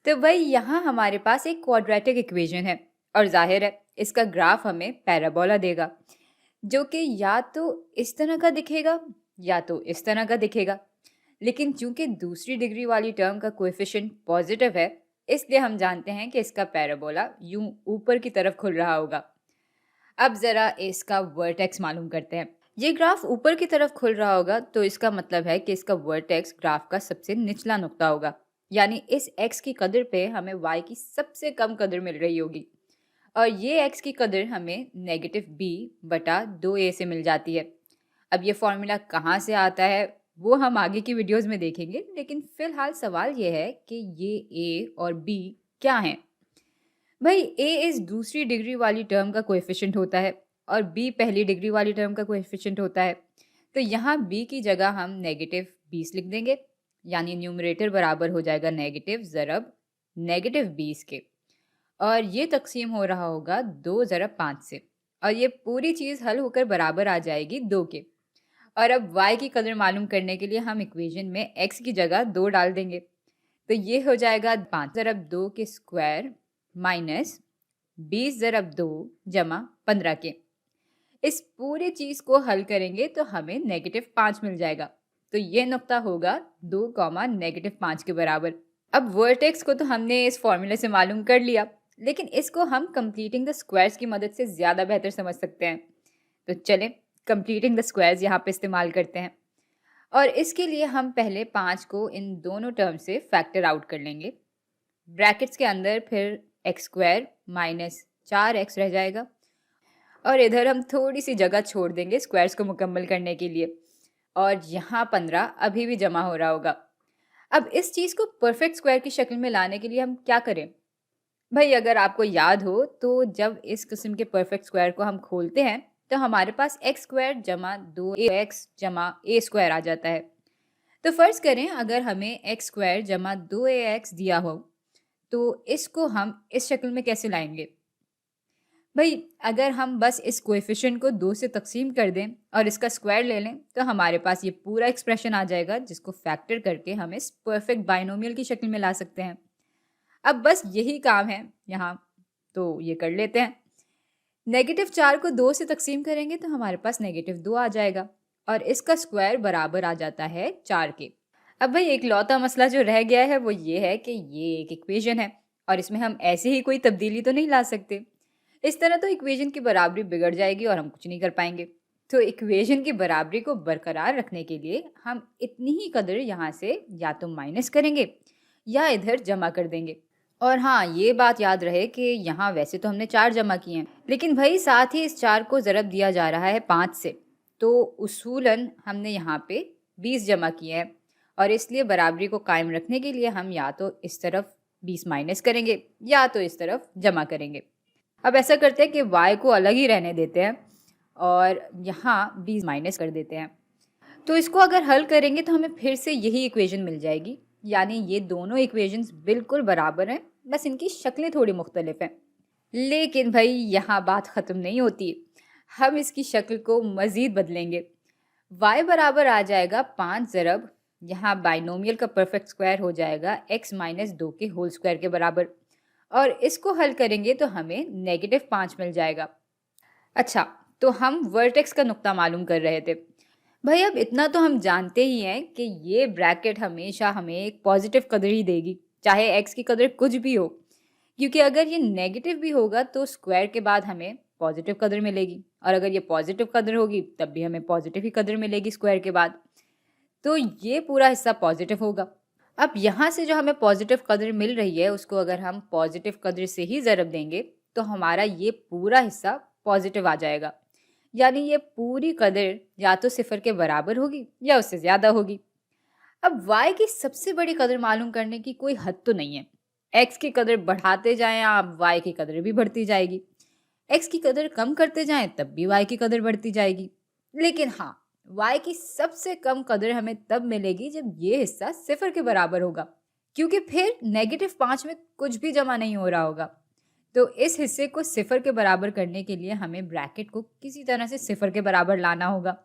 तो भाई यहाँ हमारे पास एक क्वाड्रेटिक इक्वेशन है और जाहिर है इसका ग्राफ हमें पैराबोला देगा, जो कि या तो इस तरह का दिखेगा या तो इस तरह का दिखेगा। लेकिन चूंकि दूसरी डिग्री वाली टर्म का कोएफिशिएंट पॉजिटिव है, इसलिए हम जानते हैं कि इसका पैराबोला यूं ऊपर की तरफ खुल रहा होगा। अब जरा इसका वर्टेक्स मालूम करते हैं। ये ग्राफ ऊपर की तरफ खुल रहा होगा तो इसका मतलब है कि इसका वर्टेक्स ग्राफ का सबसे निचला नुक्ता होगा, यानी इस x की कदर पे हमें y की सबसे कम कदर मिल रही होगी। और ये x की कदर हमें -b/2a से मिल जाती है। अब ये फॉर्मूला कहाँ से आता है वो हम आगे की वीडियोस में देखेंगे, लेकिन फिलहाल सवाल ये है कि ये a और b क्या हैं। भाई a इस दूसरी डिग्री वाली टर्म का कोएफिशिएंट होता है और b पहली डिग्री वाली टर्म का कोएफिशिएंट होता है। तो यहाँ b की जगह हम -20 लिख देंगे, यानी न्यूमरेटर बराबर हो जाएगा नेगेटिव ज़रब -20 के, और ये तकसीम हो रहा होगा 2 ज़रब 5 से, और ये पूरी चीज़ हल होकर बराबर आ जाएगी 2 के। और अब y की कदर मालूम करने के लिए हम इक्वेशन में x की जगह 2 डाल देंगे। तो ये हो जाएगा 5 ज़रब 2 के स्क्वायर माइनस 20 ज़रब 2 जमा 15 के। इस पूरी चीज़ को हल करेंगे तो हमें -5 मिल जाएगा। तो ये नुक्ता होगा 2, -5 के बराबर। अब वर्टेक्स को तो हमने इस फॉर्मूले से मालूम कर लिया, लेकिन इसको हम कंप्लीटिंग द स्क्वायर्स की मदद से ज़्यादा बेहतर समझ सकते हैं। तो चलें कंप्लीटिंग द स्क्वायर्स यहाँ पे इस्तेमाल करते हैं। और इसके लिए हम पहले 5 को इन दोनों टर्म से फैक्टर आउट कर लेंगे। ब्रैकेट्स के अंदर फिर x² माइनस 4x रह जाएगा, और इधर हम थोड़ी सी जगह छोड़ देंगे स्क्वायर्स को मुकम्मल करने के लिए, और यहाँ 15 अभी भी जमा हो रहा होगा। अब इस चीज़ को परफेक्ट स्क्वायर की शक्ल में लाने के लिए हम क्या करें? भाई अगर आपको याद हो तो जब इस किस्म के परफेक्ट स्क्वायर को हम खोलते हैं तो हमारे पास x² जमा 2x जमा a² आ जाता है। तो फ़र्ज़ करें अगर हमें x² जमा 2ax दिया हो तो इसको हम इस शक्ल में कैसे लाएंगे? भाई अगर हम बस इस कोएफिशिएंट को 2 से तकसीम कर दें और इसका स्क्वायर ले लें तो हमारे पास ये पूरा एक्सप्रेशन आ जाएगा, जिसको फैक्टर करके हम इस परफेक्ट बाइनोमियल की शक्ल में ला सकते हैं। अब बस यही काम है यहाँ, तो ये कर लेते हैं। -4 को 2 से तकसीम करेंगे तो हमारे पास -2 आ जाएगा, और इसका स्क्वायर बराबर आ जाता है 4 के। अब भाई एक लौता मसला जो रह गया है वो ये है कि ये एक इक्वेशन है और इसमें हम ऐसे ही कोई तब्दीली तो नहीं ला सकते। इस तरह तो इक्वेशन की बराबरी बिगड़ जाएगी और हम कुछ नहीं कर पाएंगे। तो इक्वेशन की बराबरी को बरकरार रखने के लिए हम इतनी ही कदर यहाँ से या तो माइनस करेंगे या इधर जमा कर देंगे। और हाँ, ये बात याद रहे कि यहाँ वैसे तो हमने 4 जमा किए हैं, लेकिन भाई साथ ही इस 4 को ज़रब दिया जा रहा है 5 से, तो उसूलन हमने यहाँ पे 20 जमा किए हैं, और इसलिए बराबरी को कायम रखने के लिए हम या तो इस तरफ 20 माइनस करेंगे या तो इस तरफ जमा करेंगे। अब ऐसा करते हैं कि y को अलग ही रहने देते हैं और यहाँ 20 माइनस कर देते हैं। तो इसको अगर हल करेंगे तो हमें फिर से यही इक्वेशन मिल जाएगी, यानी ये दोनों इक्वेशंस बिल्कुल बराबर हैं, बस इनकी शक्लें थोड़ी मुख्तलिफ हैं। लेकिन भाई यहाँ बात ख़त्म नहीं होती, हम इसकी शक्ल को मज़ीद बदलेंगे। y बराबर आ जाएगा 5 ज़रब, यहाँ बाइनोमियल का परफेक्ट स्क्वायर हो जाएगा x माइनस 2 के होल स्क्वायर के बराबर, और इसको हल करेंगे तो हमें -5 मिल जाएगा। अच्छा, तो हम वर्टेक्स का नुक्ता मालूम कर रहे थे। भाई अब इतना तो हम जानते ही हैं कि ये ब्रैकेट हमेशा हमें एक पॉजिटिव कदर ही देगी, चाहे x की कदर कुछ भी हो, क्योंकि अगर ये नेगेटिव भी होगा तो स्क्वायर के बाद हमें पॉजिटिव कदर मिलेगी, और अगर ये पॉजिटिव कदर होगी तब भी हमें पॉजिटिव ही कदर मिलेगी स्क्वायर के बाद। तो ये पूरा हिस्सा पॉजिटिव होगा। अब यहाँ से जो हमें पॉजिटिव कदर मिल रही है उसको अगर हम पॉजिटिव कदर से ही ज़रब देंगे तो हमारा ये पूरा हिस्सा पॉजिटिव आ जाएगा, यानी ये पूरी कदर या तो 0 के बराबर होगी या उससे ज़्यादा होगी। अब y की सबसे बड़ी कदर मालूम करने की कोई हद तो नहीं है। x की कदर बढ़ाते जाएं आप, y की कदर भी बढ़ती जाएगी। x की कदर कम करते जाएं तब भी y की कदर बढ़ती जाएगी। लेकिन हाँ, y की सबसे कम कदर हमें तब मिलेगी जब ये हिस्सा 0 के बराबर होगा, क्योंकि फिर -5 में कुछ भी जमा नहीं हो रहा होगा। तो इस हिस्से को 0 के बराबर करने के लिए हमें ब्रैकेट को किसी तरह से 0 के बराबर लाना होगा,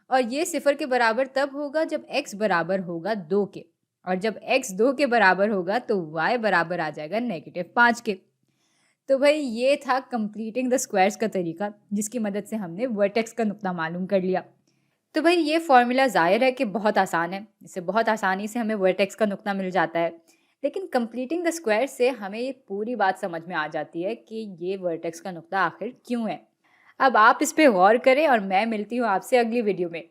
और ये 0 के बराबर तब होगा जब x बराबर होगा 2 के, और जब x 2 के बराबर होगा तो y बराबर आ जाएगा -5 के। तो भाई ये था कंप्लीटिंग द स्क्वायर्स का तरीका, जिसकी मदद से हमने वर्टेक्स का नुक्ता मालूम कर लिया। तो भाई ये फॉर्मूला ज़ाहिर है कि बहुत आसान है, इससे बहुत आसानी से हमें वर्टेक्स का नुक्ता मिल जाता है। लेकिन कंप्लीटिंग द स्क्वायर से हमें ये पूरी बात समझ में आ जाती है कि ये वर्टेक्स का नुक्ता आखिर क्यों है। अब आप इस पे गौर करें और मैं मिलती हूँ आपसे अगली वीडियो में।